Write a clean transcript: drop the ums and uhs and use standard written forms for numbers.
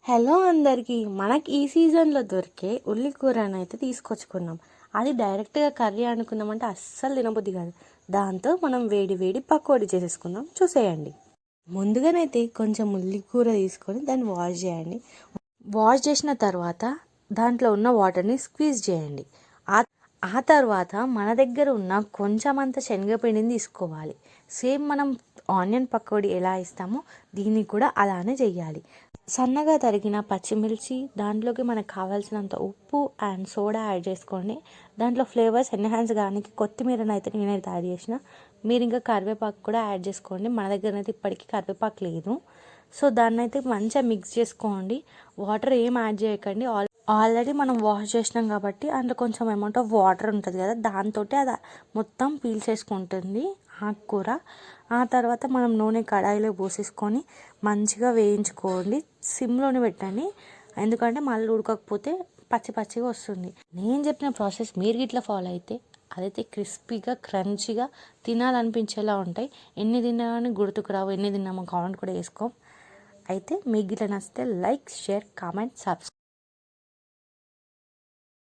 Hello అందరికీ, మనకి ఈ సీజన్లో దొరికే ఉల్లి కూరని అయితే తీసుకొచ్చుకున్నాం. అది డైరెక్ట్గా కర్రీ అనుకున్నామంటే అస్సలు తినబుద్ధి కాదు. దాంతో మనం వేడి వేడి పకోడీ చేసేసుకుందాం, చూసేయండి. ముందుగానైతే కొంచెం ఉల్లి కూర తీసుకొని దాన్ని వాష్ చేయండి. వాష్ చేసిన తర్వాత దాంట్లో ఉన్న వాటర్ని స్క్వీజ్ చేయండి. ఆ ఆ తర్వాత మన దగ్గర ఉన్న కొంచెం అంత శనగపిండిని తీసుకోవాలి. సేమ్ మనం ఆనియన్ పకోడీ ఎలా ఇస్తామో దీన్ని కూడా అలానే చేయాలి. సన్నగా తరిగిన పచ్చిమిర్చి, దాంట్లోకి మనకు కావాల్సినంత ఉప్పు అండ్ సోడా యాడ్ చేసుకోండి. దాంట్లో ఫ్లేవర్స్ ఎన్హాన్స్ కానీ కొత్తిమీరని అయితే నేనైతే యాడ్ చేసిన. మీరు ఇంకా కరివేపాకు కూడా యాడ్ చేసుకోండి. మన దగ్గర అయితే ఇప్పటికీ కరివేపాకు లేదు. సో దాన్ని అయితే మంచిగా మిక్స్ చేసుకోండి. వాటర్ ఏం యాడ్ చేయకండి. ఆల్రెడీ మనం వాష్ చేసినాం కాబట్టి అందులో కొంచెం అమౌంట్ ఆఫ్ వాటర్ ఉంటుంది కదా, దాంతో అది మొత్తం పీల్చేసుకుంటుంది ఆకుకూర. ఆ తర్వాత మనం నూనె కడాయిలో పోసేసుకొని మంచిగా వేయించుకోండి. సిమ్లోనే పెట్టండి, ఎందుకంటే మళ్ళీ ఉడకకపోతే పచ్చి పచ్చిగా వస్తుంది. నేను చెప్పిన ప్రాసెస్ మీరు ఇట్లా ఫాలో అయితే అదైతే క్రిస్పీగా క్రంచీగా తినాలనిపించేలా ఉంటాయి. ఎన్ని తిన్నామని గుర్తుకు రావు, ఎన్ని తిన్నామో కామెంట్ కూడా వేసుకో. అయితే మీకు ఇట్లా నచ్చితే లైక్, షేర్, కామెంట్, సబ్స్క్రైబ్.